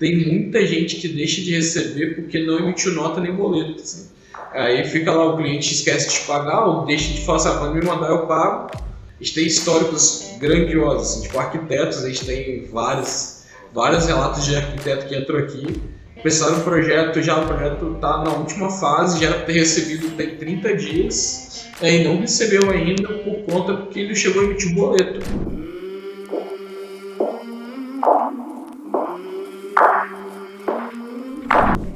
tem muita gente que deixa de receber porque não emitiu nota nem boleto. Assim. Aí fica lá, o cliente esquece de pagar ou deixa de falar, quando me mandar eu pago. A gente tem históricos grandiosos, assim, tipo arquitetos, a gente tem vários relatos de arquiteto que entrou aqui. Pensaram no projeto, o projeto está na última fase, já ter recebido tem 30 dias, e não recebeu ainda por conta porque ele chegou a emitir um boleto.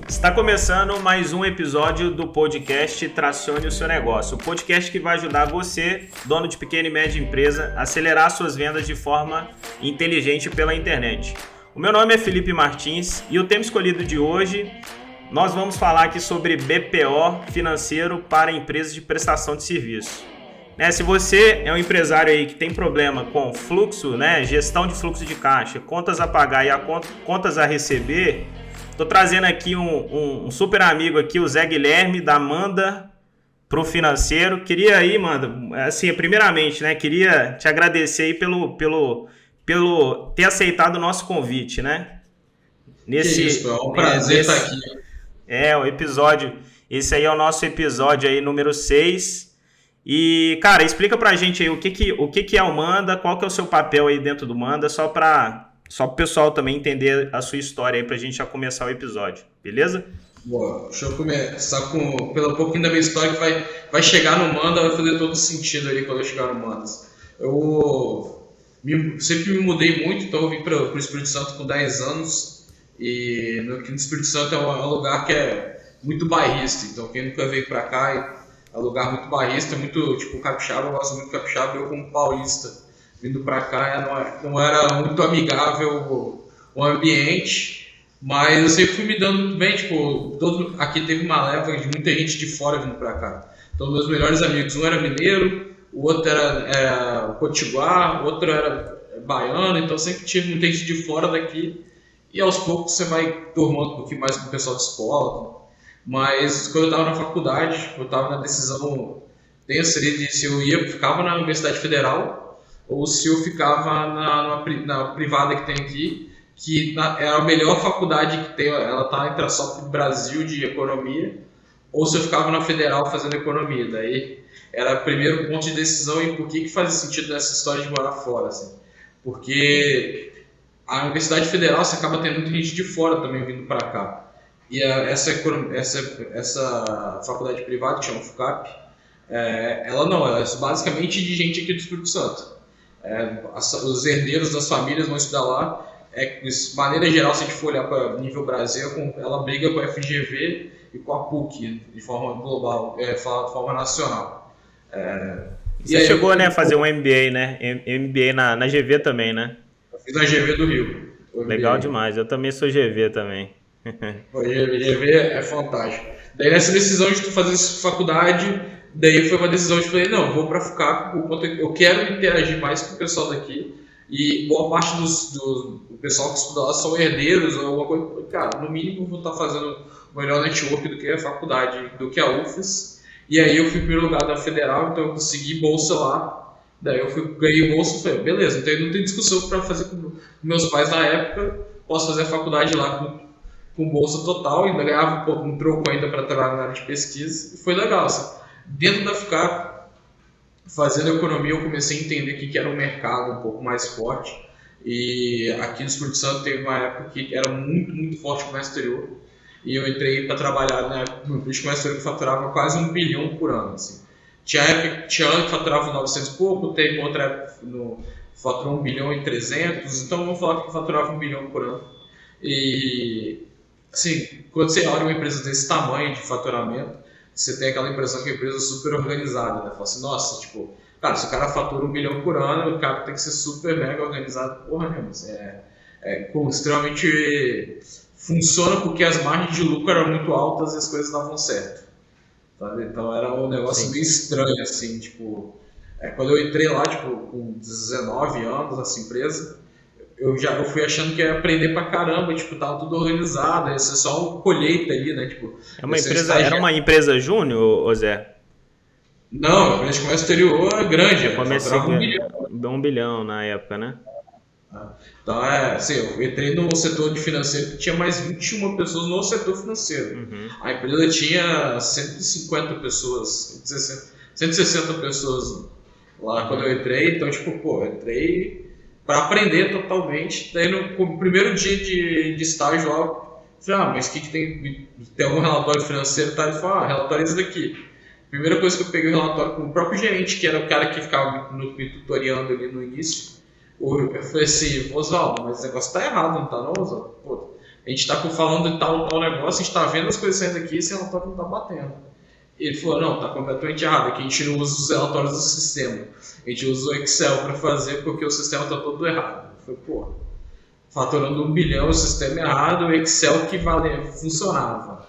Está começando mais um episódio do podcast Tracione o Seu Negócio. O podcast que vai ajudar você, dono de pequena e média empresa, a acelerar suas vendas de forma inteligente pela internet. O meu nome é Felipe Martins e o tema escolhido de hoje, nós vamos falar aqui sobre BPO financeiro para empresas de prestação de serviço. Se você é um empresário aí que tem problema com fluxo, gestão de fluxo de caixa, contas a pagar e contas a receber, estou trazendo aqui um super amigo aqui, o Zé Guilherme, da Manda Pro Financeiro. Queria aí, Manda, assim, primeiramente, queria te agradecer aí pelo ter aceitado o nosso convite, Isso, é um prazer estar aqui. O episódio, esse aí é o nosso episódio aí, número 6. E, cara, explica pra gente aí o que é o Manda, qual que é o seu papel aí dentro do Manda, só pro pessoal também entender a sua história aí pra gente já começar o episódio, beleza? Boa, deixa eu começar pelo pouquinho da minha história que vai chegar no Manda, vai fazer todo sentido ali quando eu chegar no Manda. Eu sempre me mudei muito, então eu vim para o Espírito Santo com 10 anos e aqui no Espírito Santo é um lugar que é muito bairrista, então quem nunca veio para cá é um lugar muito bairrista, muito tipo capixaba, eu gosto muito de capixaba, eu como paulista vindo para cá não era muito amigável o ambiente, mas eu sempre fui me dando muito bem, tipo, aqui teve uma leva de muita gente de fora vindo para cá, então meus melhores amigos, um era mineiro, o outro era potiguar, o outro era baiano, então sempre tive muita gente de fora daqui e aos poucos você vai turmando um pouquinho mais com o pessoal de escola. Mas quando eu estava na faculdade, eu estava na decisão tensa de se eu ficava na Universidade Federal ou se eu ficava na privada que tem aqui, que é a melhor faculdade que tem, ela está entre a SOP Brasil de economia, ou se eu ficava na Federal fazendo economia. Daí era o primeiro ponto de decisão em por que fazia sentido nessa história de morar fora, assim. Porque a Universidade Federal você acaba tendo muita gente de fora também vindo para cá. E essa faculdade privada, que chama FUCAP, ela é basicamente de gente aqui do Espírito Santo. Os herdeiros das famílias vão estudar lá. De maneira geral, se a gente for olhar para nível Brasil, ela briga com a FGV e com a PUC, de forma global, de forma nacional. Você chegou a fazer um MBA, MBA na GV também, Eu fiz na GV do Rio. Legal demais, eu também sou GV também. O GV é fantástico. Daí nessa decisão de tu fazer essa faculdade, daí foi uma decisão de falei, não, vou para ficar, eu quero interagir mais com o pessoal daqui. E boa parte do pessoal que estuda lá são herdeiros ou alguma coisa. Cara, no mínimo vou estar fazendo o melhor network do que a faculdade, do que a UFES. E aí eu fui em primeiro lugar da Federal, então eu consegui bolsa lá. Daí eu ganhei bolsa e falei, beleza, então não tem discussão para fazer com meus pais na época. Posso fazer a faculdade lá com bolsa total, ainda ganhava um troco ainda para trabalhar na área de pesquisa. E foi legal, assim. Dentro da FUCAP, fazendo economia, eu comecei a entender que era um mercado um pouco mais forte. E aqui no Espírito Santo teve uma época que era muito, muito forte o comércio exterior. E eu entrei para trabalhar no comércio exterior que faturava quase 1 bilhão por ano. Assim. Tinha ano que faturava 900 e pouco, teve outra época que faturou 1 bilhão e 300. Então vamos falar que faturava 1 bilhão por ano. E assim, quando você olha uma empresa desse tamanho de faturamento, você tem aquela impressão que a empresa é super organizada, Fala assim, nossa, tipo, cara, se o cara fatura 1 bilhão por ano, o cara tem que ser super mega organizado. Porra, mesmo, extremamente funciona porque as margens de lucro eram muito altas e as coisas davam certo. Sabe? Então era um negócio meio estranho, assim, tipo, quando eu entrei lá, tipo, com 19 anos nessa empresa, eu fui achando que ia aprender pra caramba, tipo, tava tudo organizado, ia ser só uma colheita ali, tipo... Era uma empresa júnior, Zé? Não, a empresa de comércio exterior é grande, faturava 1 bilhão. 1 bilhão na época, Tá? Então, assim, eu entrei no setor de financeiro que tinha mais 21 pessoas no setor financeiro. A empresa tinha 150 pessoas, 160 pessoas lá quando eu entrei. Então, tipo, eu entrei para aprender totalmente. Daí, no primeiro dia de estágio lá, falei, mas o que tem algum relatório financeiro? Tá? Ele falou, relatório é isso daqui. Primeira coisa que eu peguei o relatório com o próprio gerente, que era o cara que ficava me tutoriando ali no início. Eu falei assim, Oswaldo, mas o negócio tá errado, não tá não, Oswaldo? Pô, a gente tá falando de tal negócio, a gente tá vendo as coisas saindo aqui e esse relatório não tá batendo. Ele falou, não, tá completamente errado, aqui a gente não usa os relatórios do sistema, a gente usa o Excel para fazer porque o sistema tá todo errado. Eu falei, faturando 1 bilhão, o sistema errado, o Excel que funcionava.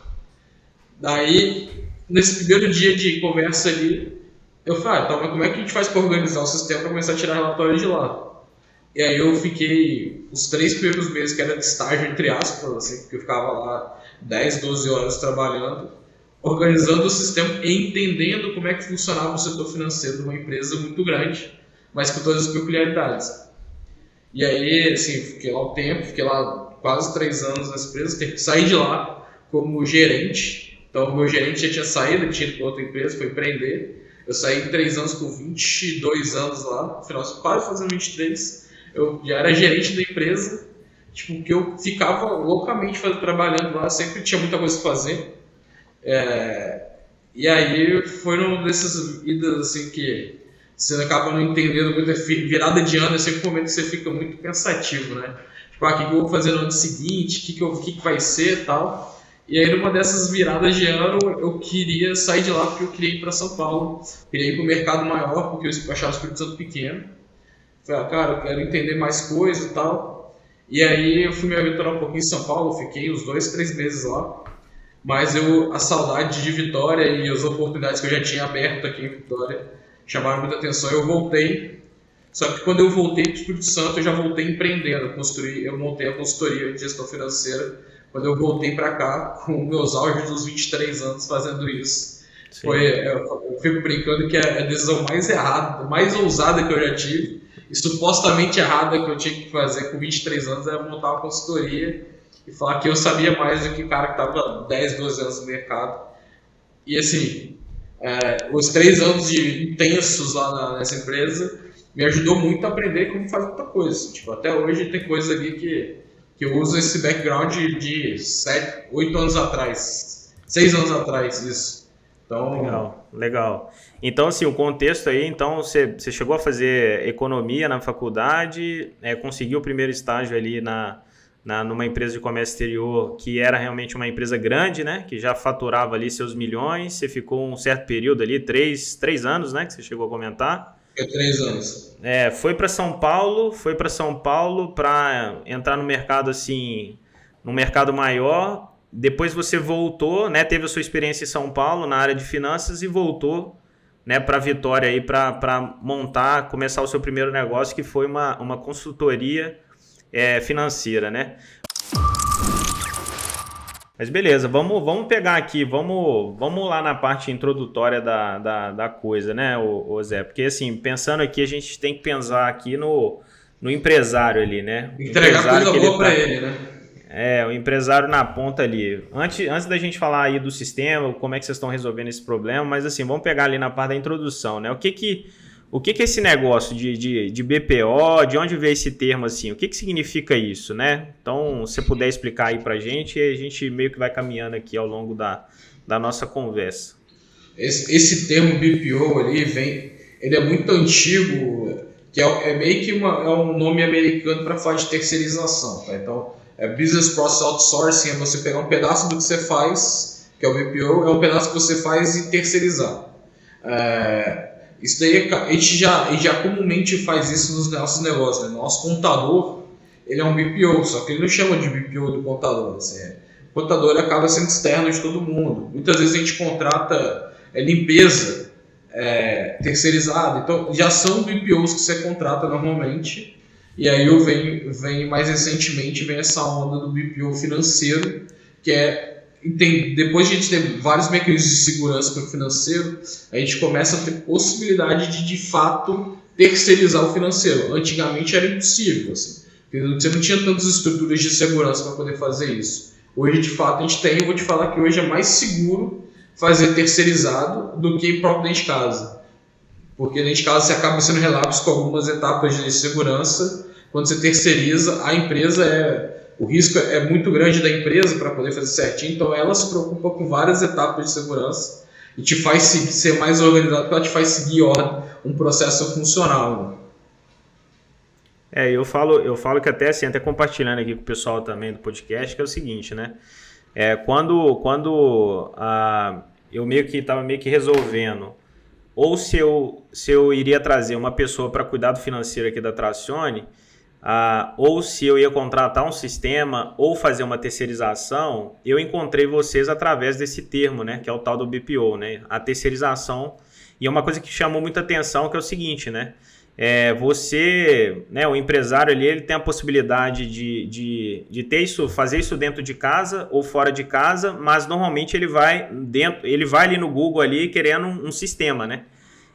Daí, nesse primeiro dia de conversa ali, eu falei, então, mas como é que a gente faz para organizar o sistema para começar a tirar relatório de lá? E aí eu fiquei os 3 primeiros meses, que era de estágio, entre aspas, assim, porque eu ficava lá 10, 12 horas trabalhando, organizando o sistema e entendendo como é que funcionava o setor financeiro de uma empresa muito grande, mas com todas as peculiaridades. E aí, assim, fiquei lá um tempo, fiquei lá quase 3 anos nessa empresa, tive que sair de lá como gerente. Então, o meu gerente já tinha saído, tinha ido para outra empresa, foi empreender. Eu saí em 3 anos com 22 anos lá, no final, quase fazendo 23. Eu já era gerente da empresa, tipo, que eu ficava loucamente trabalhando lá, sempre tinha muita coisa para fazer. E aí foram dessas idas assim que você acaba não entendendo muito, virada de ano é sempre um momento que você fica muito pensativo, né? Tipo, o que eu vou fazer no ano seguinte, o que vai ser e tal. E aí numa dessas viradas de ano eu queria sair de lá porque eu queria ir para São Paulo, queria ir para o mercado maior porque eu achava o Espírito Santo pequeno. Falei, cara, eu quero entender mais coisas e tal. E aí eu fui me aventurar um pouquinho em São Paulo, fiquei uns 2, 3 meses lá. Mas a saudade de Vitória e as oportunidades que eu já tinha aberto aqui em Vitória chamaram muita atenção. Eu voltei, só que quando eu voltei para o Espírito Santo, eu já voltei empreendendo. Eu montei a consultoria de gestão financeira quando eu voltei para cá, com meus auges dos 23 anos fazendo isso. Eu fico brincando que é a decisão mais errada, mais ousada que eu já tive, e supostamente errada que eu tinha que fazer com 23 anos era montar uma consultoria e falar que eu sabia mais do que o cara que estava 10, 12 anos no mercado. E assim, os 3 anos intensos lá nessa empresa me ajudou muito a aprender como fazer outra coisa. Tipo, até hoje tem coisa ali que eu uso esse background de 8 anos atrás, 6 anos atrás, isso. Então, Legal. Então, assim, o contexto aí, então, você chegou a fazer economia na faculdade, conseguiu o primeiro estágio ali numa empresa de comércio exterior, que era realmente uma empresa grande, né? Que já faturava ali seus milhões, você ficou um certo período ali, 3 anos, né? Que você chegou a comentar. 3 anos. Foi para São Paulo para entrar no mercado, assim, no mercado maior. Depois você voltou, né? Teve a sua experiência em São Paulo na área de finanças e voltou, né, para Vitória aí para começar o seu primeiro negócio, que foi uma consultoria financeira, né? Mas beleza, vamos pegar aqui, vamos lá na parte introdutória da coisa, né, o Zé? Porque assim, pensando aqui, a gente tem que pensar aqui no empresário ali, né? Entregar coisa boa para ele, né? O empresário na ponta ali. Antes da gente falar aí do sistema, como é que vocês estão resolvendo esse problema, mas assim, vamos pegar ali na parte da introdução, né? O que é esse negócio de BPO, de onde veio esse termo assim? O que significa isso, né? Então, se você puder explicar aí pra gente, a gente meio que vai caminhando aqui ao longo da nossa conversa. Esse termo BPO ali ele é muito antigo, que é meio que um nome americano para falar de terceirização, tá? Então, Business Process Outsourcing é você pegar um pedaço do que você faz, que é o BPO, é um pedaço que você faz e terceirizar. Isso daí a gente já comumente faz isso nos nossos negócios, né? Nosso contador, ele é um BPO, só que ele não chama de BPO do contador. Assim, o contador acaba sendo externo de todo mundo. Muitas vezes a gente contrata limpeza terceirizada, então já são BPOs que você contrata normalmente. E aí vem mais recentemente vem essa onda do BPO financeiro, que depois de a gente ter vários mecanismos de segurança para o financeiro, a gente começa a ter possibilidade de fato terceirizar o financeiro. Antigamente era impossível, assim. Porque você não tinha tantas estruturas de segurança para poder fazer isso. Hoje, de fato, a gente tem. Eu vou te falar que hoje é mais seguro fazer terceirizado do que próprio dentro de casa. Porque dentro de casa você acaba sendo relapso com algumas etapas de segurança. Quando você terceiriza, a empresa o risco é muito grande da empresa para poder fazer certinho, então ela se preocupa com várias etapas de segurança e te faz ser mais organizado, porque ela te faz seguir um processo funcional. Eu falo que até assim, até compartilhando aqui com o pessoal também do podcast, que é o seguinte, né? Quando eu estava meio que resolvendo, ou se eu iria trazer uma pessoa para cuidar do financeiro aqui da Tracione, ou se eu ia contratar um sistema ou fazer uma terceirização, eu encontrei vocês através desse termo, né, que é o tal do BPO, né, a terceirização. E é uma coisa que chamou muita atenção, que é o seguinte, né, você, né, o empresário ali, ele tem a possibilidade de ter isso, fazer isso dentro de casa ou fora de casa, mas normalmente ele vai ali no Google ali querendo um sistema, né?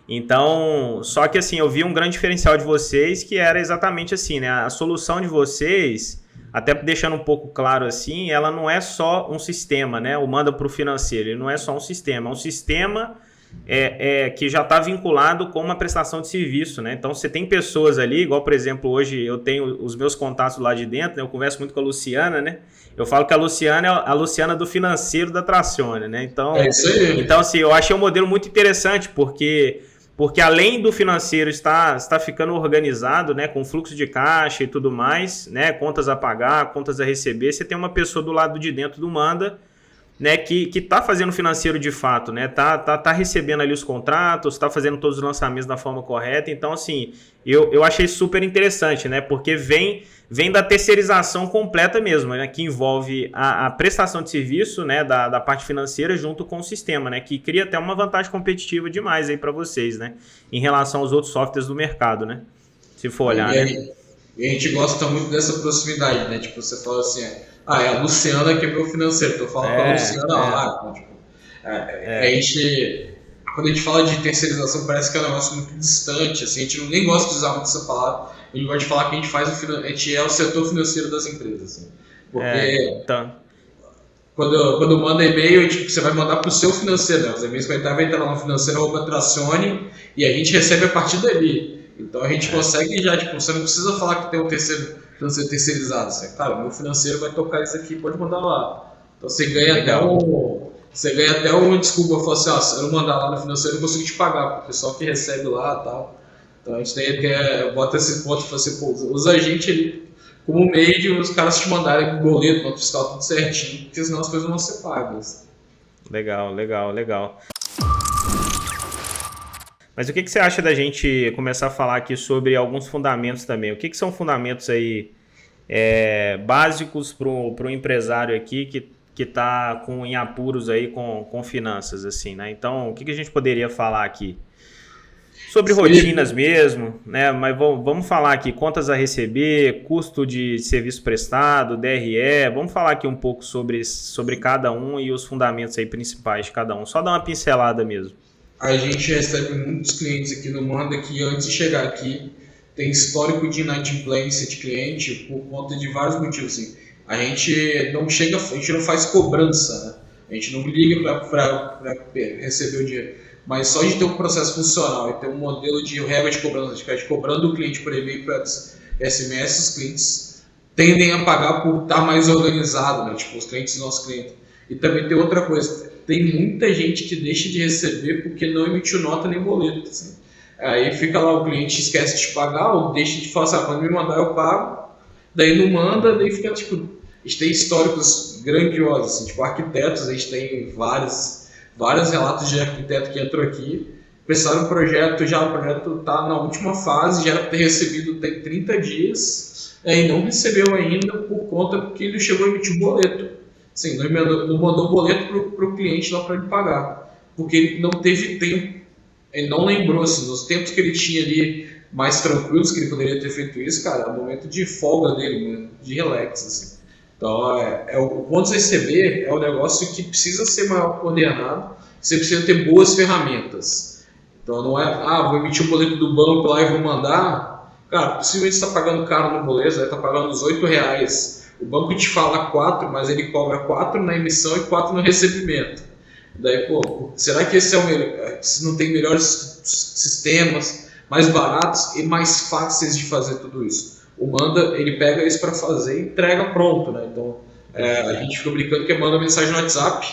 Então, só que assim, eu vi um grande diferencial de vocês que era exatamente assim, né? A solução de vocês, até deixando um pouco claro assim, ela não é só um sistema, né? O manda para o financeiro, ele não é só um sistema, é um sistema que já está vinculado com uma prestação de serviço, né? Então, você tem pessoas ali, igual, por exemplo, hoje eu tenho os meus contatos lá de dentro, né? Eu converso muito com a Luciana, né? Eu falo que a Luciana é a Luciana do financeiro da Tracione, né? Então, isso aí. Então, assim, eu achei um modelo muito interessante, porque além do financeiro está ficando organizado, né, com fluxo de caixa e tudo mais, né, contas a pagar, contas a receber, você tem uma pessoa do lado de dentro do Manda, né, que está fazendo financeiro de fato, né, tá recebendo ali os contratos, está fazendo todos os lançamentos da forma correta. Então, assim, eu achei super interessante, né, porque vem da terceirização completa mesmo, né, que envolve a prestação de serviço, né, da parte financeira junto com o sistema, né, que cria até uma vantagem competitiva demais aí para vocês, né, em relação aos outros softwares do mercado, né, se for olhar, né. E a gente gosta muito dessa proximidade, né, tipo, você fala assim, é a Luciana que é meu financeiro, tô falando com a Luciana lá, tipo, a gente... Quando a gente fala de terceirização, parece que é um negócio muito distante, assim, a gente nem gosta de usar muito essa palavra, a gente gosta de falar que a gente é o setor financeiro das empresas, assim, porque quando manda e-mail, tipo, você vai mandar para o seu financeiro, né? Os e-mails vai entrar lá no financeiro @Tracione e a gente recebe a partir dali. Então a gente consegue já, tipo, você não precisa falar que tem um financeiro terceirizado, assim, cara, meu financeiro vai tocar isso aqui, pode mandar lá. Então você ganha até uma desculpa, falar assim, se eu não mandar lá no financeiro, eu não consigo te pagar, porque o pessoal que recebe lá e tal. Então a gente bota esse ponto e fala assim, usa a gente ali como meio de os caras te mandarem boleto, nota fiscal, tudo certinho, porque senão as coisas não vão ser pagas. Legal. Mas o que você acha da gente começar a falar aqui sobre alguns fundamentos também? O que são fundamentos aí básicos para o empresário aqui que está em apuros aí com finanças, assim, né? Então, o que a gente poderia falar aqui? Sobre rotinas mesmo, né? Mas vamos falar aqui, contas a receber, custo de serviço prestado, DRE, vamos falar aqui um pouco sobre cada um e os fundamentos aí principais de cada um. Só dar uma pincelada mesmo. A gente recebe muitos clientes aqui no Manda que antes de chegar aqui tem histórico de inadimplência de cliente por conta de vários motivos, assim. A gente não faz cobrança, né? A gente não liga para receber o dinheiro. Mas só de ter um processo funcional e ter um modelo de regra de cobrança, de cobrando o cliente por e-mail para SMS, os clientes tendem a pagar por estar mais organizado, né? Tipo, os clientes do nosso cliente. E também tem outra coisa, tem muita gente que deixa de receber porque não emitiu nota nem boleto, assim. Aí fica lá, o cliente esquece de pagar ou deixa de falar, quando me mandar eu pago, daí não manda, daí fica tipo... A gente tem históricos grandiosos, assim, tipo arquitetos, a gente tem vários relatos de arquiteto que entrou aqui, pensaram o projeto está na última fase, já era para ter recebido tem 30 dias, e não recebeu ainda porque ele chegou a emitir o boleto. Assim, não mandou o boleto para o cliente lá para ele pagar, porque ele não teve tempo, ele não lembrou, assim, nos tempos que ele tinha ali mais tranquilos, que ele poderia ter feito isso, cara, é um momento de folga dele, de relax, assim. Então, o ponto de receber é um negócio que precisa ser maior coordenado, você precisa ter boas ferramentas. Então, não é, vou emitir o boleto do banco lá e vou mandar, Cara, possivelmente você está pagando caro no boleto, está pagando os R$8. O banco te fala 4, mas ele cobra 4 na emissão e 4 no recebimento. Daí, pô, será que esse é o melhor? Se não tem melhores sistemas, mais baratos e mais fáceis de fazer tudo isso? O Manda, ele pega isso para fazer e entrega pronto, né? Então, a gente fica brincando que manda mensagem no WhatsApp,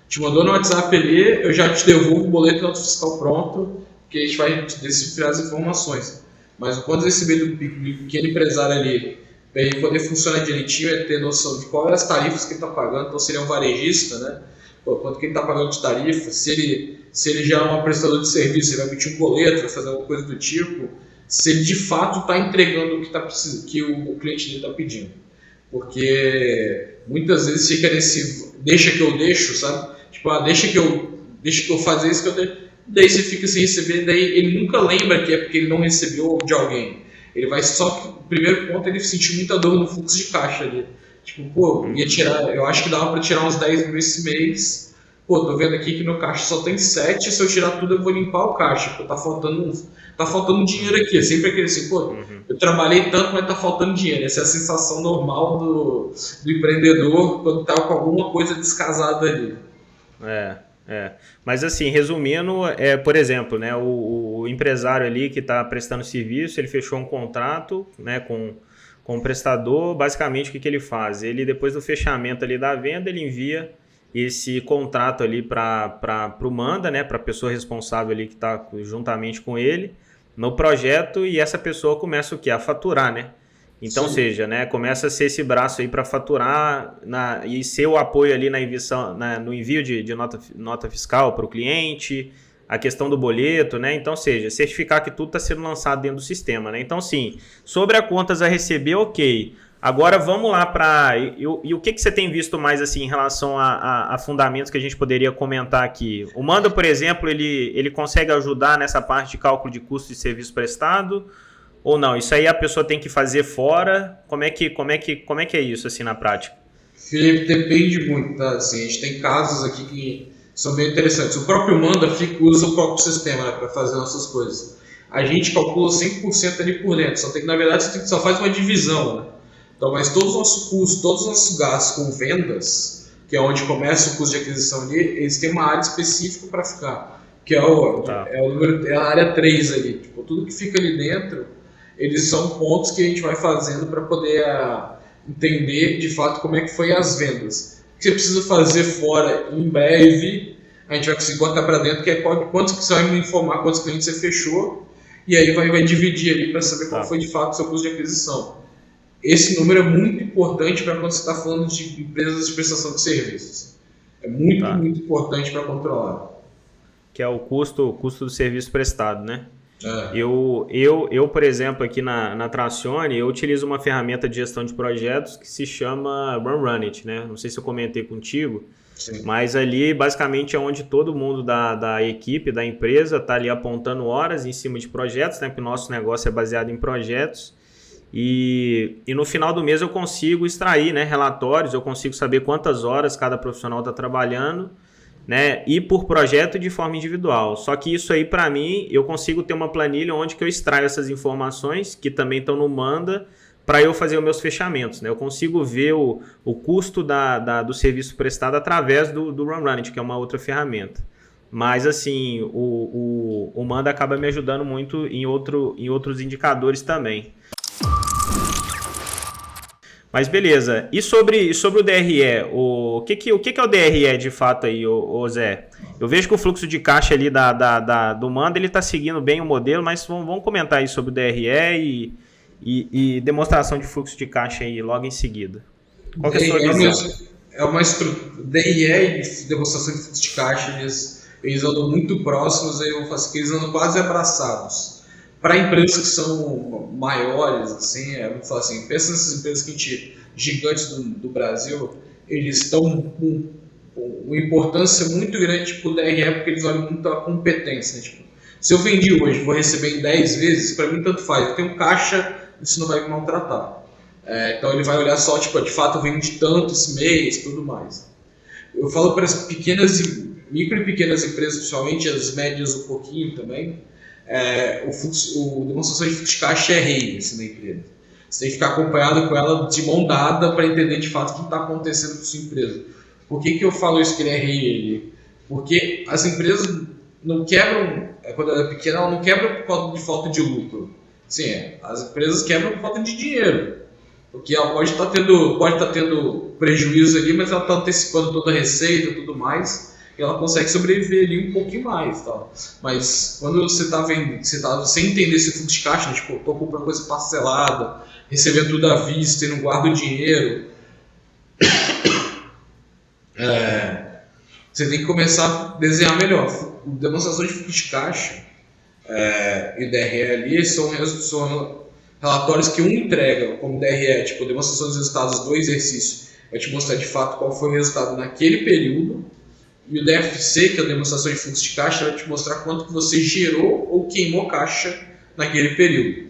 te mandou no WhatsApp ali, eu já te devolvo o boleto do fiscal pronto, que a gente vai decifrar as informações. Mas quando receber do pequeno empresário ali, para ele poder funcionar direitinho, é ter noção de quais as tarifas que ele está pagando. Então, se ele é um varejista, né? Quanto que ele está pagando de tarifa, se ele já é um prestador de serviço, ele vai emitir um boleto, vai fazer alguma coisa do tipo, se ele de fato está entregando o que, que o cliente dele está pedindo. Porque muitas vezes fica nesse deixa que eu deixo, sabe? Tipo, deixa que eu fazer isso que eu deixo. Daí você fica sem receber, daí ele nunca lembra que é porque ele não recebeu de alguém. Ele vai só que, o primeiro ponto, ele sentiu muita dor no fluxo de caixa ali. Tipo, pô, eu acho que dava para tirar uns 10 mil esse mês. Pô, tô vendo aqui que meu caixa só tem 7, se eu tirar tudo eu vou limpar o caixa. Pô, tá faltando dinheiro aqui. É sempre aquele assim, pô, eu trabalhei tanto, mas tá faltando dinheiro. Essa é a sensação normal do empreendedor quando tá com alguma coisa descasada ali. Mas assim, resumindo, por exemplo, né, o empresário ali que está prestando serviço, ele fechou um contrato, né, com o prestador. Basicamente, o que ele faz? Ele, depois do fechamento ali da venda, ele envia esse contrato ali para o Manda, né, para a pessoa responsável ali que está juntamente com ele no projeto, e essa pessoa começa o quê? A faturar, né? Então, ou seja, né, começa a ser esse braço aí para faturar e ser o apoio ali no envio de nota fiscal para o cliente, a questão do boleto, né? Então, ou seja, certificar que tudo está sendo lançado dentro do sistema, né? Então, sim, sobre as contas a receber, ok. Agora, vamos lá para... E o que você tem visto mais assim em relação a fundamentos que a gente poderia comentar aqui? O Manda, por exemplo, ele consegue ajudar nessa parte de cálculo de custo de serviço prestado? Ou não? Isso aí a pessoa tem que fazer fora? Como é que é isso assim na prática? Felipe, depende muito, tá? Assim, a gente tem casos aqui que são bem interessantes. O próprio Manda usa o próprio sistema, né, para fazer nossas coisas. A gente calcula 100% ali por dentro, só tem que, na verdade, só faz uma divisão, né? Então, mas todos os nossos custos, todos os nossos gastos com vendas, que é onde começa o custo de aquisição ali, eles têm uma área específica para ficar, que é a área 3 ali. Tipo, tudo que fica ali dentro, eles são pontos que a gente vai fazendo para poder entender de fato como é que foi as vendas. O que você precisa fazer fora, em breve, a gente vai conseguir botar para dentro, que é quantos que você vai me informar, quantos clientes você fechou, e aí vai dividir ali para saber qual foi de fato o seu custo de aquisição. Esse número é muito importante para quando você está falando de empresas de prestação de serviços. É muito importante para controlar. Que é o custo do serviço prestado, né? Eu, por exemplo, aqui na Tracione, eu utilizo uma ferramenta de gestão de projetos que se chama Run-It, né? Não sei se eu comentei contigo, sim, mas ali basicamente é onde todo mundo da equipe, da empresa, está ali apontando horas em cima de projetos, né? Porque o nosso negócio é baseado em projetos. E no final do mês eu consigo extrair, né, relatórios, eu consigo saber quantas horas cada profissional está trabalhando, né, e por projeto de forma individual. Só que isso aí, para mim, eu consigo ter uma planilha onde que eu extraio essas informações, que também estão no Manda, para eu fazer os meus fechamentos, né? Eu consigo ver o custo do serviço prestado através do Run-It, que é uma outra ferramenta. Mas, assim, o Manda acaba me ajudando muito em outros indicadores também. Mas beleza, e sobre o DRE, o que é o DRE de fato aí, ô Zé? Eu vejo que o fluxo de caixa ali do Manda, ele está seguindo bem o modelo, mas vamos comentar aí sobre o DRE e demonstração de fluxo de caixa aí logo em seguida. Qual que é a sua visão? É uma estrutura, DRE e demonstração de fluxo de caixa, eles andam muito próximos, eu faço que eles andam quase abraçados. Para empresas que são maiores, assim, vamos falar assim, pensa nessas empresas gigantes do Brasil, eles estão com uma importância muito grande para o DRE, porque eles olham muito a competência. Né? Tipo, se eu vendi hoje, vou receber em 10 vezes, para mim tanto faz. Eu tenho caixa, isso não vai me maltratar. Então ele vai olhar só, tipo, de fato eu vendi tanto esse mês, tudo mais. Eu falo para as micro e pequenas empresas, principalmente as médias um pouquinho também, o demonstração de fluxo de caixa é rei assim, na empresa. Você tem que ficar acompanhado com ela de mão dada para entender de fato o que está acontecendo com a sua empresa. Por que eu falo isso que ele é rei? Porque as empresas não quebram, quando ela é pequena, ela não quebra por causa de falta de lucro. Sim, as empresas quebram por falta de dinheiro. Porque ela pode estar tendo prejuízo ali, mas ela está antecipando toda a receita e tudo mais, e ela consegue sobreviver ali um pouquinho mais. Tal. Mas quando você está sem entender esse fluxo de caixa, tipo, estou comprando coisa parcelada, recebendo tudo à vista e não guardo o dinheiro, você tem que começar a desenhar melhor. Demonstração de fluxo de caixa e DRE ali são relatórios que um entrega como DRE, tipo demonstração dos resultados do exercício, vai te mostrar de fato qual foi o resultado naquele período, e o DFC, que é a demonstração de fluxo de caixa, vai te mostrar quanto que você gerou ou queimou caixa naquele período.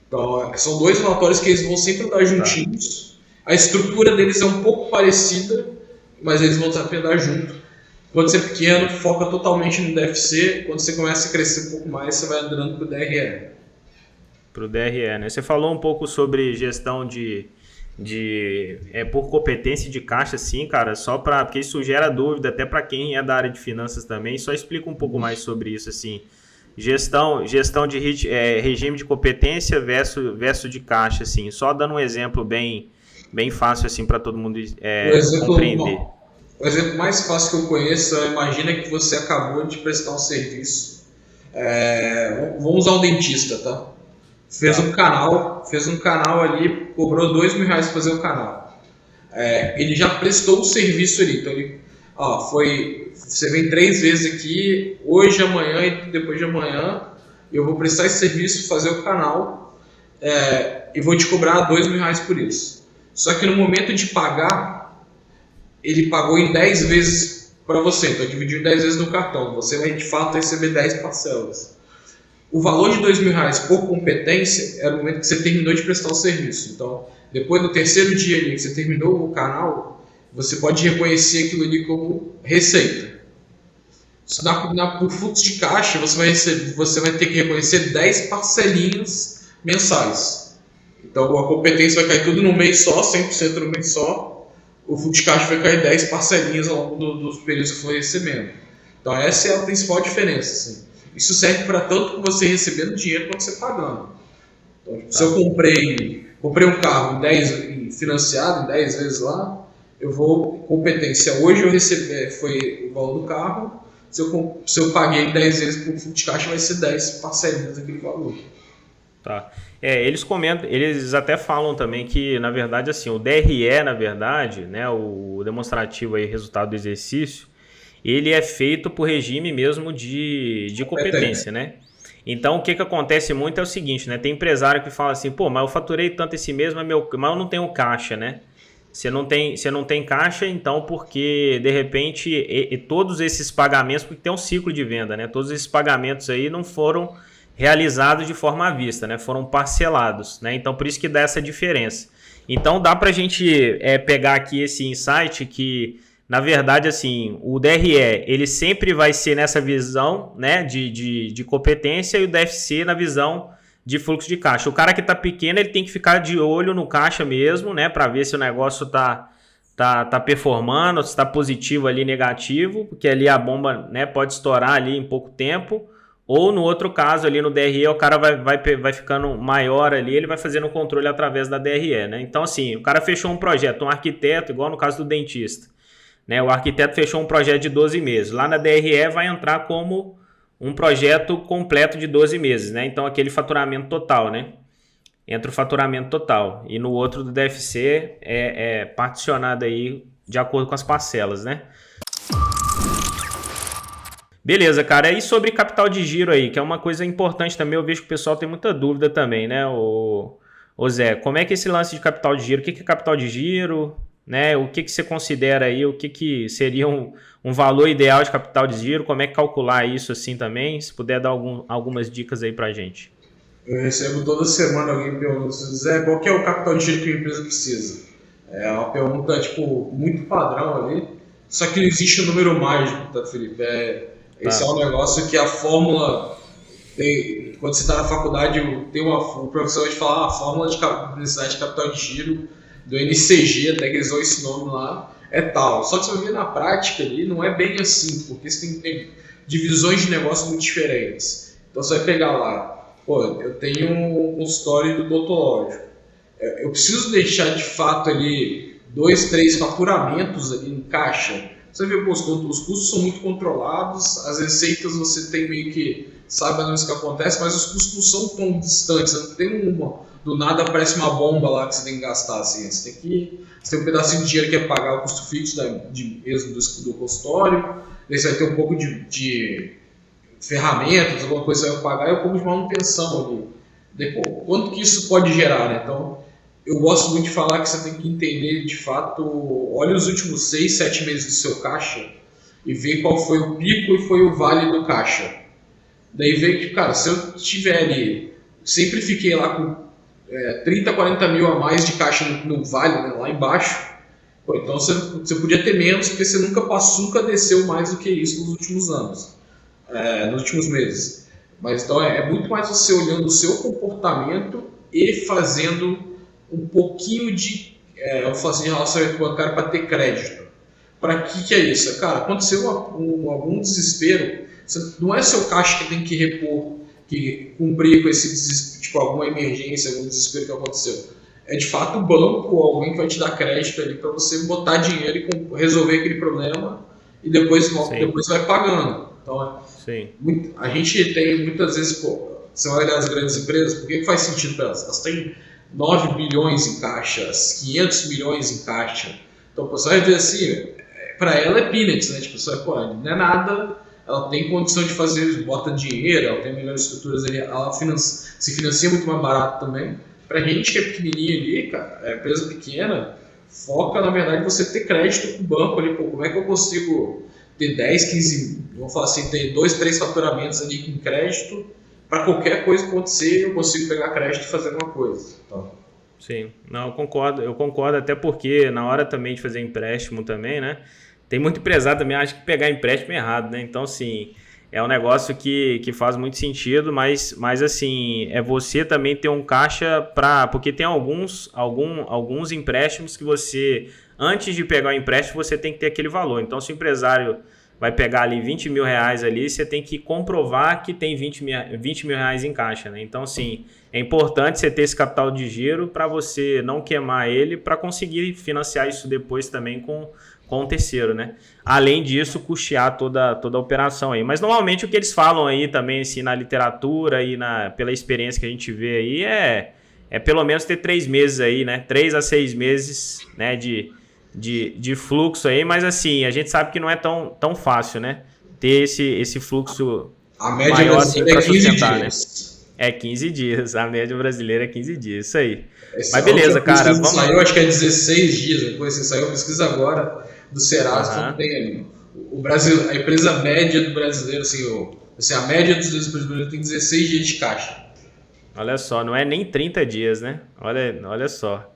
Então, são dois relatórios que eles vão sempre estar juntinhos. A estrutura deles é um pouco parecida, mas eles vão sempre andar junto. Quando você é pequeno, foca totalmente no DFC. Quando você começa a crescer um pouco mais, você vai andando para o DRE. Para o DRE, né? Você falou um pouco sobre gestão por competência de caixa, sim, cara, porque isso gera dúvida até para quem é da área de finanças também. Só explica um pouco mais sobre isso, assim. Gestão de regime de competência versus de caixa, assim. Só dando um exemplo bem fácil assim para todo mundo compreender. O exemplo mais fácil que eu conheço é: imagina que você acabou de prestar um serviço. Vamos usar um dentista, tá? Fez um canal ali, cobrou R$2.000 para fazer o canal. Ele já prestou o serviço ali, então você vem 3 vezes aqui, hoje, amanhã e depois de amanhã, eu vou prestar esse serviço, fazer o canal e vou te cobrar R$2.000 por isso. Só que no momento de pagar, ele pagou em 10 vezes para você, então dividiu em 10 vezes no cartão. Você vai de fato receber 10 parcelas. O valor de R$2.000 por competência era o momento que você terminou de prestar o serviço. Então, depois do terceiro dia ali que você terminou o canal, você pode reconhecer aquilo ali como receita. Por fluxo de caixa, você vai ter que reconhecer 10 parcelinhas mensais. Então, a competência vai cair tudo no mês só, 100% no mês só. O fluxo de caixa vai cair 10 parcelinhas ao longo dos períodos que for recebendo. Então, essa é a principal diferença. Assim. Isso serve para tanto você recebendo dinheiro quanto você pagando. Então, se eu comprei um carro financiado em 10 vezes lá, eu vou competência. Hoje eu recebi, foi o valor do carro. Se eu paguei 10 vezes por fluxo de caixa, vai ser 10 parcelinhas daquele valor. Tá. Eles comentam, eles até falam também que, na verdade, assim, o DRE, na verdade, né, o demonstrativo aí, resultado do exercício, ele é feito por regime mesmo de competência, né? Então, o que acontece muito é o seguinte, né? Tem empresário que fala assim, mas eu faturei tanto esse mês, mas eu não tenho caixa, né? Você não tem caixa, então, porque, de repente, todos esses pagamentos, porque tem um ciclo de venda, né? Todos esses pagamentos aí não foram realizados de forma à vista, né? Foram parcelados, né? Então, por isso que dá essa diferença. Então, dá para a gente pegar aqui esse insight que, na verdade, assim, o DRE, ele sempre vai ser nessa visão, né, de competência, e o DFC na visão de fluxo de caixa. O cara que está pequeno, ele tem que ficar de olho no caixa mesmo, né, para ver se o negócio tá performando, se está positivo ali, negativo, porque ali a bomba, né, pode estourar ali em pouco tempo. Ou no outro caso ali no DRE, o cara vai ficando maior ali, ele vai fazendo o controle através da DRE, né? Então, assim, o cara fechou um projeto, um arquiteto, igual no caso do dentista, né? O arquiteto fechou um projeto de 12 meses. Lá na DRE vai entrar como um projeto completo de 12 meses, né? Então, aquele faturamento total, né? Entra o faturamento total. E no outro do DFC é particionado aí de acordo com as parcelas, né? Beleza, cara. E sobre capital de giro aí, que é uma coisa importante também, eu vejo que o pessoal tem muita dúvida também, né, o Zé? Como é que esse lance de capital de giro, o que é capital de giro, né? O que você considera aí, o que seria um valor ideal de capital de giro, como é que calcular isso assim também? Se puder dar algumas dicas aí pra gente. Eu recebo toda semana alguém perguntando, Zé, qual que é o capital de giro que a empresa precisa? É uma pergunta, muito padrão ali, só que não existe um número mágico, tá, Felipe? Esse é um negócio que a fórmula Quando você está na faculdade, o professor vai te falar a fórmula de necessidade de capital de giro do NCG, até que eles usam esse nome lá, é tal. Só que você vai ver na prática ali, não é bem assim, porque você tem que ter divisões de negócio muito diferentes. Então você vai pegar lá, eu tenho um consultório do odontológico. Eu preciso deixar de fato ali 2, 3 faturamentos ali em caixa. Você vê, os custos são muito controlados, as receitas você tem meio que sabe o que acontece, mas os custos não são tão distantes. Você não tem do nada aparece uma bomba lá que você tem que gastar. Assim. Você tem um pedacinho de dinheiro que é pagar o custo fixo mesmo do consultório, daí você vai ter um pouco de ferramentas, alguma coisa que você vai pagar, e um pouco de manutenção ali. Depois, quanto que isso pode gerar, né? Então, eu gosto muito de falar que você tem que entender, de fato, olha os últimos 6, 7 meses do seu caixa e ver qual foi o pico e foi o vale do caixa. Daí ver que, cara, se eu tiver ali, sempre fiquei lá com 30, 40 mil a mais de caixa no vale, né, lá embaixo, então você podia ter menos, porque você nunca desceu mais do que isso nos últimos anos, nos últimos meses. Mas então é muito mais você olhando o seu comportamento e fazendo um pouquinho de relacionamento bancário para ter crédito. Para que é isso? Cara, aconteceu algum desespero, não é seu caixa que tem que repor, que cumprir com esse desespero, tipo alguma emergência, algum desespero que aconteceu. É de fato o banco ou alguém que vai te dar crédito ali para você botar dinheiro e resolver aquele problema e depois vai pagando. Então, a gente tem muitas vezes, você vai olhar as grandes empresas, por que faz sentido para elas? Elas têm 9 bilhões em caixa, 500 milhões em caixa. Então, você vai ver assim, para ela é peanuts, né? Tipo, não é nada, ela tem condição de fazer, bota dinheiro, ela tem melhores estruturas ali, ela se financia muito mais barato também. Pra gente que é pequenininho ali, cara, empresa pequena, foca na verdade em você ter crédito com o banco ali, como é que eu consigo ter 10, 15, vamos falar assim, ter 2, 3 faturamentos ali com crédito, para qualquer coisa acontecer, eu consigo pegar crédito e fazer alguma coisa. Então. Sim, não, eu concordo até porque na hora também de fazer empréstimo também, né, tem muito empresário também acha que pegar empréstimo é errado, né, então assim, é um negócio que faz muito sentido, mas assim, é você também ter um caixa porque tem alguns empréstimos que você, antes de pegar o empréstimo, você tem que ter aquele valor. Então, se o empresário vai pegar ali 20 mil reais ali, você tem que comprovar que tem 20 mil reais em caixa, né? Então, assim, é importante você ter esse capital de giro para você não queimar ele, para conseguir financiar isso depois também com o terceiro, né? Além disso, custear toda a operação aí. Mas normalmente o que eles falam aí também, assim, na literatura e pela experiência que a gente vê aí é pelo menos ter 3 meses aí, né? 3 a 6 meses, né, de fluxo aí, mas assim, a gente sabe que não é tão fácil, né? Ter esse fluxo maior assim para sustentar, né? É 15 dias, a média brasileira é 15 dias, isso aí. Mas beleza, cara. Saiu, acho que é 16 dias, depois você saiu a pesquisa agora do Serasa, que tem ali. A empresa média do brasileiro, assim, a média dos brasileiros tem 16 dias de caixa. Olha só, não é nem 30 dias, né? Olha só.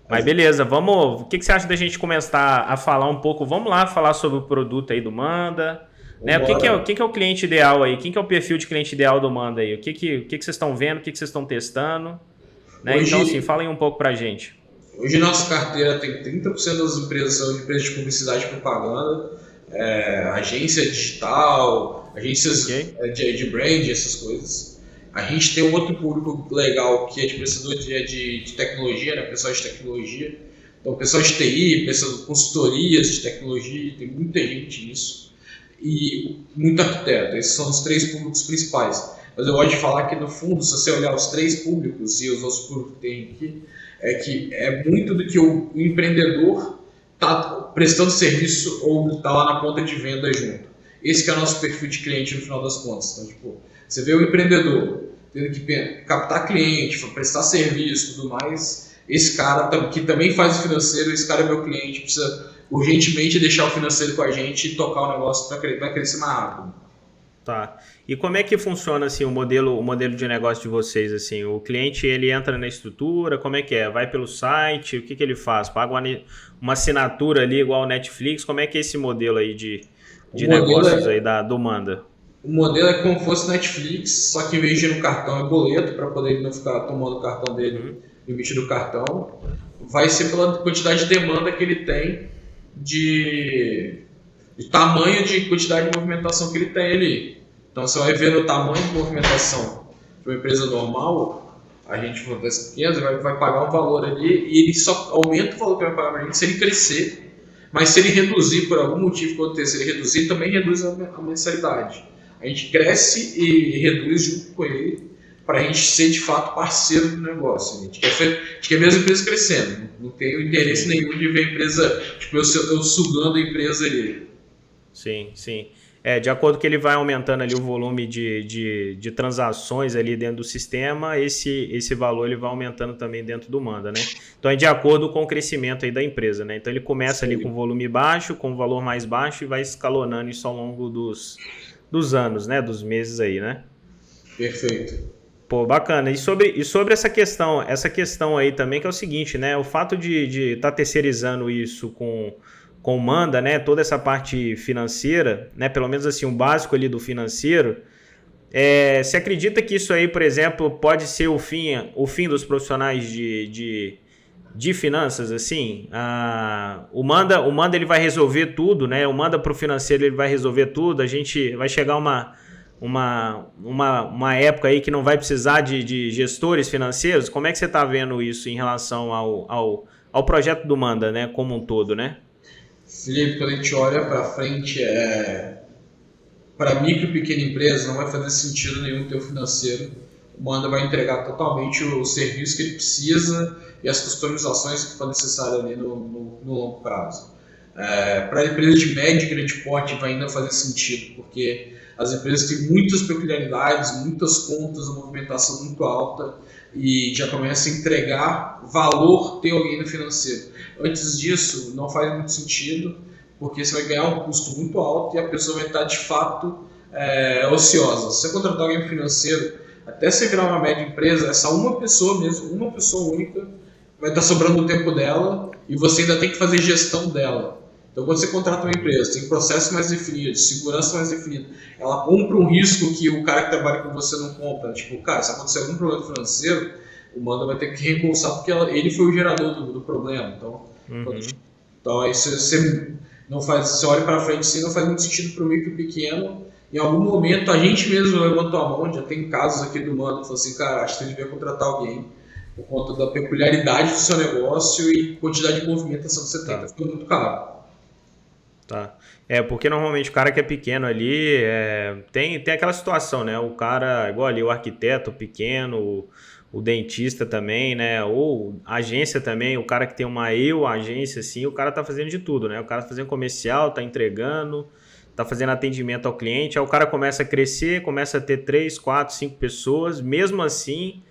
Mas beleza, vamos. O que você acha da gente começar a falar um pouco? Vamos lá falar sobre o produto aí do Manda. Né? Quem que é o cliente ideal aí? Quem que é o perfil de cliente ideal do Manda aí? O que vocês estão vendo? O que vocês estão testando? Né? Hoje, então, assim, falem um pouco pra gente. Hoje nossa carteira tem 30% das empresas são empresas de publicidade e propaganda, agência digital, agências de brand, essas coisas. A gente tem um outro público legal que é de prestador de tecnologia, né? Pessoal de tecnologia. Então, pessoal de TI, pessoal de consultorias de tecnologia, tem muita gente nisso. E muito arquiteto. Esses são os 3 públicos principais. Mas eu gosto de falar que, no fundo, se você olhar os 3 públicos e os outros públicos que tem aqui, é que é muito do que o empreendedor está prestando serviço ou está lá na ponta de venda junto. Esse que é o nosso perfil de cliente no final das contas. Então, tipo, você vê o empreendedor tendo que captar cliente, prestar serviço e tudo mais, esse cara que também faz o financeiro, esse cara é meu cliente, precisa urgentemente deixar o financeiro com a gente e tocar o negócio para crescer mais rápido. Tá. E como é que funciona assim, o modelo de negócio de vocês? Assim? O cliente ele entra na estrutura, como é que é? Vai pelo site, o que ele faz? Paga uma assinatura ali igual ao Netflix? Como é que é esse modelo aí de negócios aí do Manda? O modelo é como se fosse Netflix, só que em vez de ir no cartão é boleto, para poder ele não ficar tomando o cartão dele, limite do cartão. Vai ser pela quantidade de demanda que ele tem de tamanho de quantidade de movimentação que ele tem ali. Então você vai ver no tamanho de movimentação de uma empresa normal, a gente, das pequenas, vai pagar um valor ali e ele só aumenta o valor que vai pagar para a gente se ele crescer. Mas se ele reduzir, por algum motivo que aconteça, se ele reduzir, também reduz a mensalidade. A gente cresce e reduz junto com ele para a gente ser de fato parceiro do negócio. A gente quer ver as empresas crescendo. Não tenho interesse nenhum de ver a empresa, tipo, eu sugando a empresa ali. Sim, sim. De acordo com que ele vai aumentando ali o volume de transações ali dentro do sistema, esse valor ele vai aumentando também dentro do Manda, né? Então é de acordo com o crescimento aí da empresa, né? Então ele começa ali com volume baixo, com valor mais baixo e vai escalonando isso ao longo dos anos, né? Dos meses aí, né? Perfeito. Pô, bacana. E sobre essa questão aí também, que é o seguinte, né? O fato de estar terceirizando isso com o Manda, né, toda essa parte financeira, né, pelo menos assim, o básico ali do financeiro, você acredita que isso aí, por exemplo, pode ser o fim dos profissionais de finanças, assim? O Manda ele vai resolver tudo, né, o Manda para o financeiro ele vai resolver tudo, a gente vai chegar uma época aí que não vai precisar de gestores financeiros. Como é que você está vendo isso em relação ao projeto do Manda, né, como um todo, né? Felipe, quando a gente olha para frente, para micro e pequena empresa não vai fazer sentido nenhum ter o financeiro. O Manda vai entregar totalmente o serviço que ele precisa e as customizações que for necessárias ali no longo prazo. Para empresas de médio e grande porte vai ainda fazer sentido, porque as empresas têm muitas peculiaridades, muitas contas, uma movimentação muito alta e já começa a entregar valor ter alguém no financeiro. Antes disso, não faz muito sentido, porque você vai ganhar um custo muito alto e a pessoa vai estar de fato ociosa. Se você contratar alguém financeiro, até você virar uma média empresa, essa uma pessoa mesmo, uma pessoa única, vai estar sobrando o tempo dela e você ainda tem que fazer gestão dela. Então, quando você contrata uma empresa, tem processos mais definidos, segurança mais definida, ela compra um risco que o cara que trabalha com você não compra. Tipo, cara, se acontecer algum problema financeiro, o Manda vai ter que reembolsar porque ele foi o gerador do problema. Então aí você não faz, você olha para frente assim, não faz muito sentido para o micro pequeno. Em algum momento a gente mesmo levantou a mão, já tem casos aqui do Manda, falou assim, cara, acho que você devia contratar alguém por conta da peculiaridade do seu negócio e quantidade de movimentação que você tem, tá ficando muito caro. Tá. Porque normalmente o cara que é pequeno ali, tem aquela situação, né? O cara, igual ali, o arquiteto pequeno, o dentista também, né? Ou a agência também, o cara que tem uma agência, assim, o cara tá fazendo de tudo, né? O cara tá fazendo comercial, tá entregando, tá fazendo atendimento ao cliente, aí o cara começa a crescer, começa a ter 3, 4, 5 pessoas, mesmo assim,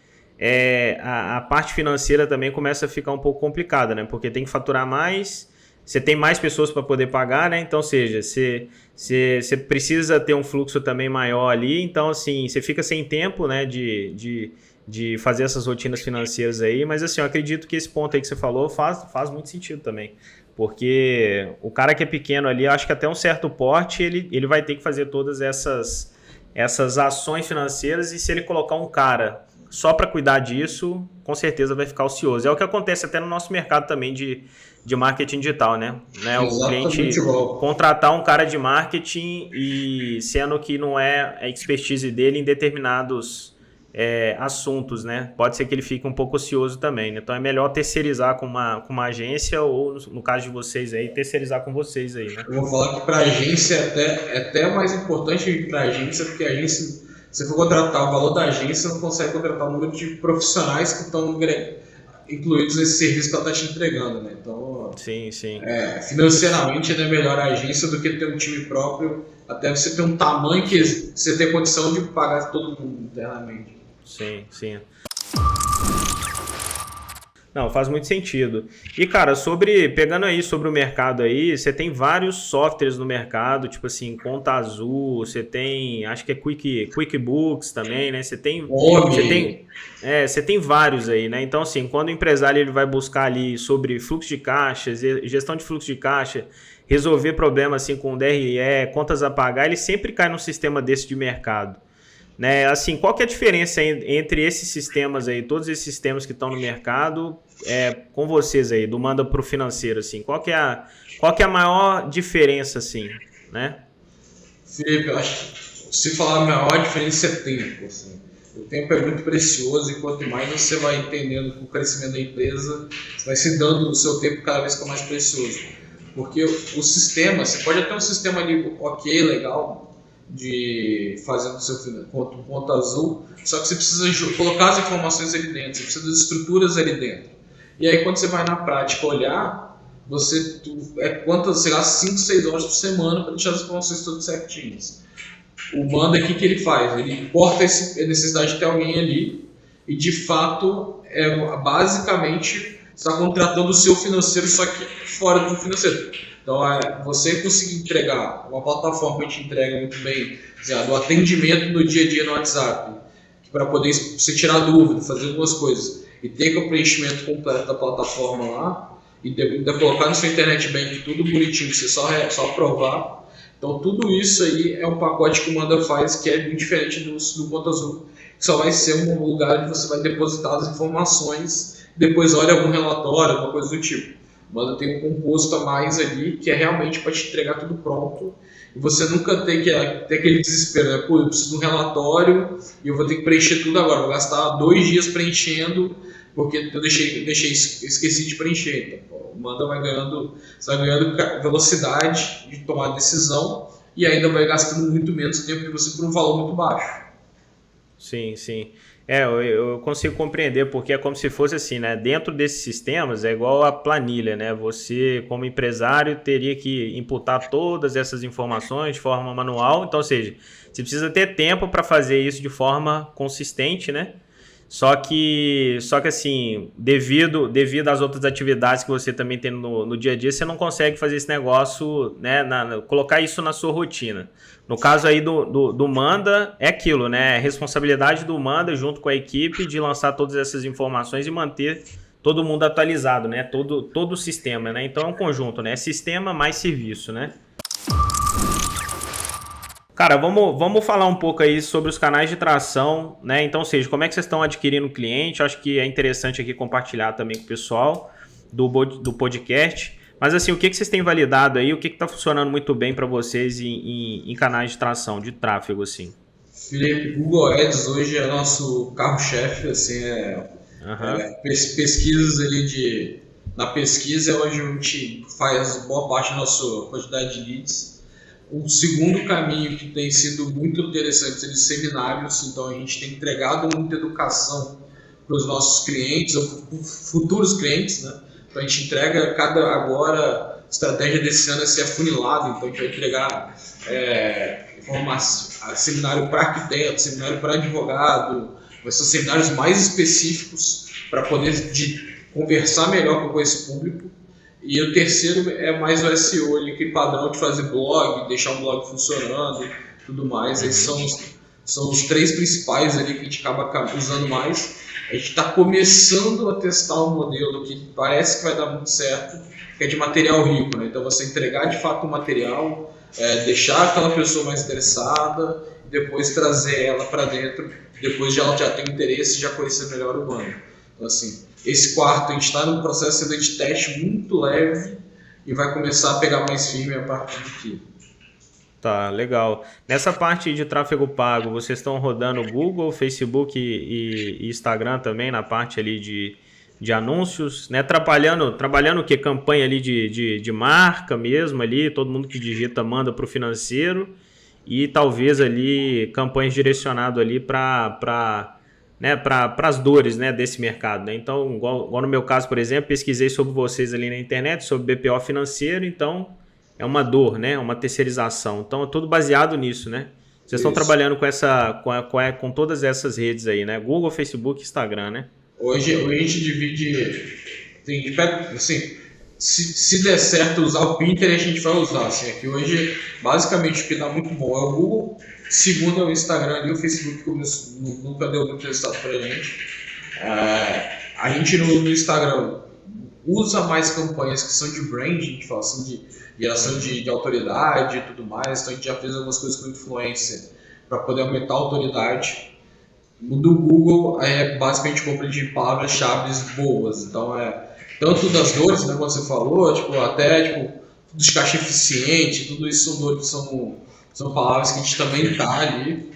a parte financeira também começa a ficar um pouco complicada, né? Porque tem que faturar mais, você tem mais pessoas para poder pagar, né? Então, ou seja, você precisa ter um fluxo também maior ali, então, assim, você fica sem tempo, né, de fazer essas rotinas financeiras aí, mas assim, eu acredito que esse ponto aí que você falou faz muito sentido também, porque o cara que é pequeno ali, eu acho que até um certo porte, ele vai ter que fazer todas essas ações financeiras, e se ele colocar um cara só para cuidar disso, com certeza vai ficar ocioso. É o que acontece até no nosso mercado também de marketing digital, né? O cliente contratar um cara de marketing e sendo que não é a expertise dele em determinados assuntos, né? Pode ser que ele fique um pouco ocioso também, né? Então é melhor terceirizar com uma agência ou, no caso de vocês aí, terceirizar com vocês aí, né? Eu vou falar que para a agência é até mais importante para a agência, porque a agência, se for contratar o valor da agência, não consegue contratar o número de profissionais que estão incluídos nesse serviço que ela está te entregando, né? Então, sim. Financeiramente é melhor a agência do que ter um time próprio, até você ter um tamanho que você tem condição de pagar todo mundo internamente. Sim. Não, faz muito sentido. E, cara, pegando aí sobre o mercado aí, você tem vários softwares no mercado, tipo assim, Conta Azul, você tem, acho que é QuickBooks também, né? Você tem vários aí, né? Então, assim, quando o empresário ele vai buscar ali sobre fluxo de caixa, gestão de fluxo de caixa, resolver problemas assim com DRE, contas a pagar, ele sempre cai num sistema desse de mercado. Né? Assim, qual que é a diferença entre esses sistemas aí, todos esses sistemas que estão no mercado, com vocês aí, do Manda para o financeiro, assim, qual que é a maior diferença, assim, né? Felipe, eu acho que se falar a maior diferença é tempo, assim. O tempo é muito precioso e quanto mais você vai entendendo o crescimento da empresa, você vai se dando o seu tempo cada vez fica mais precioso. Porque o sistema, você pode ter um sistema ali ok, legal, de fazer no seu conta azul, só que você precisa colocar as informações ali dentro, você precisa das estruturas ali dentro. E aí quando você vai na prática olhar, você sei lá, 5, 6 horas por semana para deixar as informações todas certinhas. O Manda aqui que ele faz, ele corta a necessidade de ter alguém ali e de fato, basicamente, está contratando o seu financeiro só que fora do financeiro. Então, você conseguir entregar uma plataforma que a gente entrega muito bem, do atendimento no dia a dia no WhatsApp, para poder você tirar dúvida, fazer algumas coisas, e ter o preenchimento completo da plataforma lá, e ainda colocar no seu internet bank tudo bonitinho, você só aprovar. Então, tudo isso aí é um pacote que o Manda faz, que é muito diferente do Conta Azul, que só vai ser um lugar onde você vai depositar as informações, depois olha algum relatório, alguma coisa do tipo. Manda tem um composto a mais ali que é realmente para te entregar tudo pronto e você nunca tem que ter aquele desespero, né? Pô, eu preciso de um relatório e eu vou ter que preencher tudo agora, vou gastar 2 dias preenchendo porque eu esqueci de preencher. Então, o Manda você vai ganhando velocidade de tomar decisão e ainda vai gastando muito menos tempo que você por um valor muito baixo. Sim, sim. Eu consigo compreender, porque é como se fosse assim, né? Dentro desses sistemas é igual a planilha, né? Você, como empresário, teria que imputar todas essas informações de forma manual. Então, ou seja, você precisa ter tempo para fazer isso de forma consistente, né? Só que assim, devido às outras atividades que você também tem no dia a dia, você não consegue fazer esse negócio, né? Colocar isso na sua rotina. No caso aí do Manda, é aquilo, né? É responsabilidade do Manda junto com a equipe de lançar todas essas informações e manter todo mundo atualizado, né? Todo o sistema, né? Então é um conjunto, né? É sistema mais serviço, né? Cara, vamos falar um pouco aí sobre os canais de tração, né? Então, ou seja, como é que vocês estão adquirindo cliente? Acho que é interessante aqui compartilhar também com o pessoal do podcast. Mas assim, o que vocês têm validado aí? O que está funcionando muito bem para vocês em canais de tração, de tráfego, assim? Felipe, Google Ads hoje é nosso carro-chefe, assim, pesquisas ali na pesquisa é onde a gente faz boa parte da nossa quantidade de leads. O segundo caminho que tem sido muito interessante são os seminários, então a gente tem entregado muita educação para os nossos clientes, ou futuros clientes, né? Então a gente entrega agora, a estratégia desse ano é ser afunilado, então a gente vai entregar seminário para arquiteto, seminário para advogado, são seminários mais específicos para poder conversar melhor com esse público. E o terceiro é mais o SEO, ali, que padrão de fazer blog, deixar um blog funcionando, tudo mais. Esses são os 3 principais ali que a gente acaba usando mais. A gente está começando a testar um modelo que parece que vai dar muito certo, que é de material rico, né? Então você entregar de fato o material, deixar aquela pessoa mais interessada, depois trazer ela para dentro, depois de ela já ter interesse e já conhecer melhor o banco. Então assim, esse quarto a gente está num processo de teste muito leve e vai começar a pegar mais firme a partir daqui. Tá, legal. Nessa parte de tráfego pago, vocês estão rodando Google, Facebook e Instagram também, na parte ali de anúncios, né? Trabalhando o quê? Campanha ali de marca mesmo ali, todo mundo que digita manda para o financeiro e talvez ali campanhas direcionadas ali para as dores, né, desse mercado, né? Então, igual no meu caso, por exemplo, pesquisei sobre vocês ali na internet, sobre BPO financeiro, então é uma dor, né? Uma terceirização. Então é tudo baseado nisso, né? Vocês estão trabalhando com todas essas redes aí, né? Google, Facebook, Instagram, né? Hoje a gente divide, assim, se der certo usar o Pinterest, a gente vai usar. Assim, aqui hoje, basicamente, o que dá muito bom é o Google, segundo é o Instagram e o Facebook, que nunca deu muito resultado pra gente. A gente no Instagram usa mais campanhas que são de brand, a gente fala assim, de geração de autoridade e tudo mais, então a gente já fez algumas coisas com influencer para poder aumentar a autoridade. No do Google é basicamente compra de palavras-chave boas, então tanto das dores, né, como você falou, até dos caixa eficiente, tudo isso são dores, são palavras que a gente também tá ali,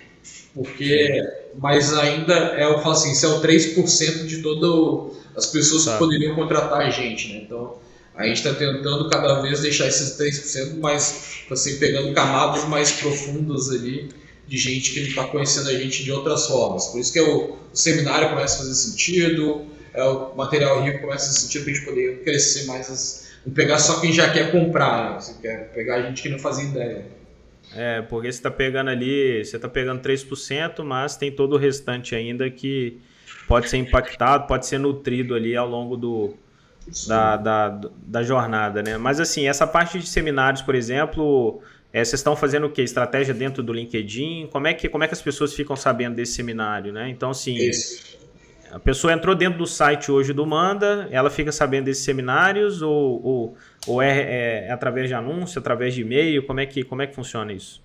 mas ainda eu falo assim, isso é o 3% de todas as pessoas que poderiam contratar a gente, né? Então a gente está tentando cada vez deixar esses 3% mais, assim, pegando camadas mais profundas ali de gente que não está conhecendo a gente de outras formas. Por isso que o seminário começa a fazer sentido, o material rico começa a fazer sentido para a gente poder crescer mais, não pegar só quem já quer comprar, né? Você quer pegar a gente que não fazia ideia. Porque você está pegando ali, você está pegando 3%, mas tem todo o restante ainda que pode ser impactado, pode ser nutrido ali ao longo da jornada, né? Mas assim, essa parte de seminários, por exemplo, vocês estão fazendo o quê? Estratégia dentro do LinkedIn? Como é que as pessoas ficam sabendo desse seminário, né? Então, assim, a pessoa entrou dentro do site hoje do Manda, ela fica sabendo desses seminários ou é através de anúncio, através de e-mail? Como é que funciona isso?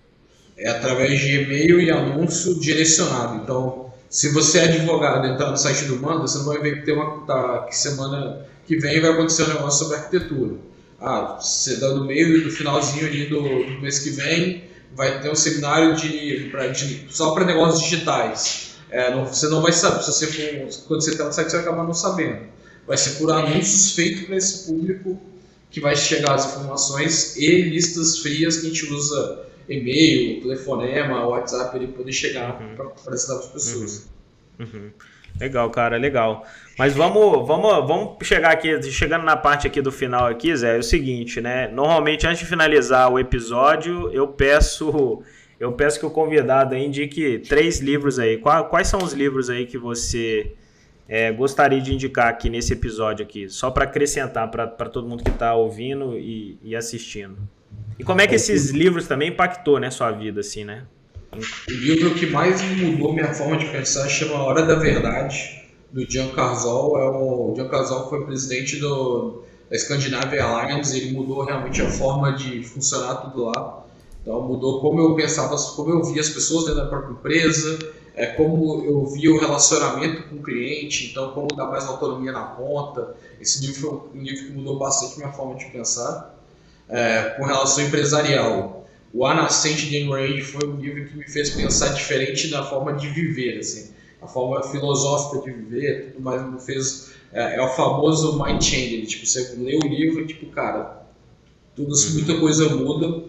É através de e-mail e anúncio direcionado. Então, se você é advogado e entrar no site do Manda, você não vai ver que tem que semana que vem vai acontecer um negócio sobre arquitetura. Você dá no meio e no finalzinho ali do mês que vem vai ter um seminário só para negócios digitais. Você não vai saber, quando você está no site você vai acabar não sabendo. Vai ser por anúncios feitos para esse público que vai chegar as informações e listas frias que a gente usa e-mail, telefonema, WhatsApp para poder chegar para as pessoas. Legal, cara, legal. Mas vamos chegar aqui, chegando na parte aqui do final aqui, Zé, é o seguinte, né? Normalmente, antes de finalizar o episódio, eu peço que o convidado aí indique 3 livros aí. Quais são os livros aí que você gostaria de indicar aqui nesse episódio aqui? Só para acrescentar para todo mundo que está ouvindo e assistindo. E como é que esses livros também impactou, né, sua vida, assim, né? O livro que mais mudou minha forma de pensar chama A Hora da Verdade, do Jan Carzoll. O Jan Carzoll foi presidente da Scandinavian Alliance, ele mudou realmente a forma de funcionar tudo lá. Então mudou como eu pensava, como eu via as pessoas dentro da própria empresa, como eu via o relacionamento com o cliente, então como dar mais autonomia na ponta. Esse livro foi um livro que mudou bastante minha forma de pensar com relação empresarial. O A Nascente de Ayn Rand foi um livro que me fez pensar diferente na forma de viver, assim, a forma filosófica de viver, tudo mais me fez. É o famoso mind changer, você lê o livro, cara, muita coisa muda.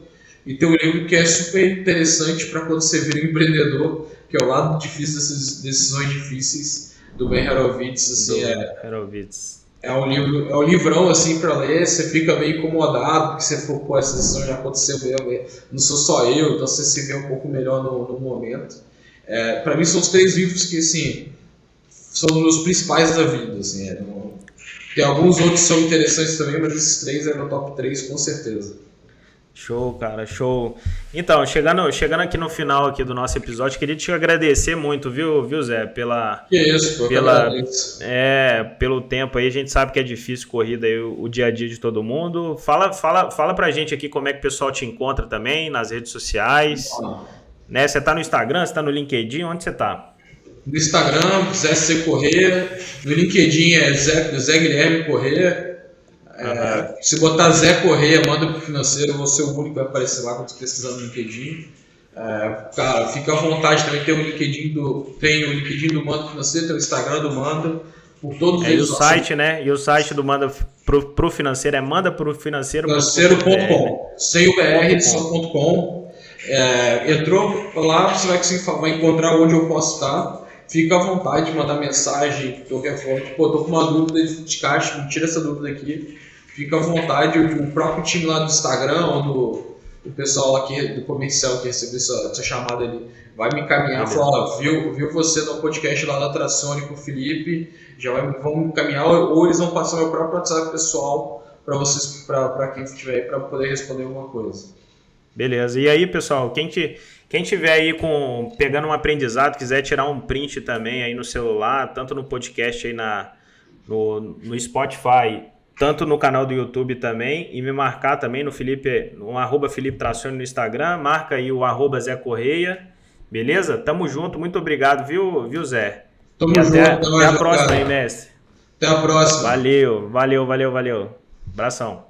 E tem um livro que é super interessante para quando você vira um empreendedor, que é O Lado Difícil dessas Decisões Difíceis, do Ben Horowitz. Assim, é um livrão assim para ler, você fica meio incomodado, porque você fala, essa decisão já aconteceu mesmo, não sou só eu, então você se vê um pouco melhor no momento. Para mim são os 3 livros que assim, são os meus principais da vida. Assim, tem alguns outros que são interessantes também, mas esses 3 é meu top 3 com certeza. Show, cara, show. Então, chegando aqui no final aqui do nosso episódio, queria te agradecer muito, viu, Zé, pelo tempo aí. A gente sabe que é difícil corrida aí o dia a dia de todo mundo. Fala pra gente aqui como é que o pessoal te encontra também nas redes sociais. Né? Você tá no Instagram, você tá no LinkedIn, onde você tá? No Instagram, Zé C. Corrêa. No LinkedIn é Zé Guilherme Corrêa. Se botar Zé Corrêa, manda pro financeiro, eu vou ser o único que vai aparecer lá quando você pesquisar no LinkedIn. Cara, fica à vontade também, tem o LinkedIn do Manda Financeiro, tem o Instagram do Manda, por todos eles. E o site, né? E o site do Manda pro financeiro é mandaprofinanceiro.com. Sem o BR, só.com. Entrou lá, você vai encontrar onde eu posso estar. Fica à vontade de mandar mensagem de qualquer forma. Tô com uma dúvida de caixa, me tira essa dúvida aqui. Fica à vontade, o próprio time lá do Instagram, ou o pessoal aqui do comercial que recebeu essa chamada ali, vai me encaminhar e falar, viu você no podcast lá da Tracione com o Felipe, vão encaminhar, ou eles vão passar meu próprio WhatsApp pessoal para vocês, para quem estiver aí, para poder responder alguma coisa. Beleza. E aí, pessoal, quem tiver aí pegando um aprendizado, quiser tirar um print também aí no celular, tanto no podcast aí no Spotify, tanto no canal do YouTube também, e me marcar também no @Felipe Tracione no Instagram, marca aí o @Zé Correia, beleza? Tamo junto, muito obrigado, viu Zé? Tamo e junto, até a próxima aí, mestre. Até a próxima. Valeu. Abração.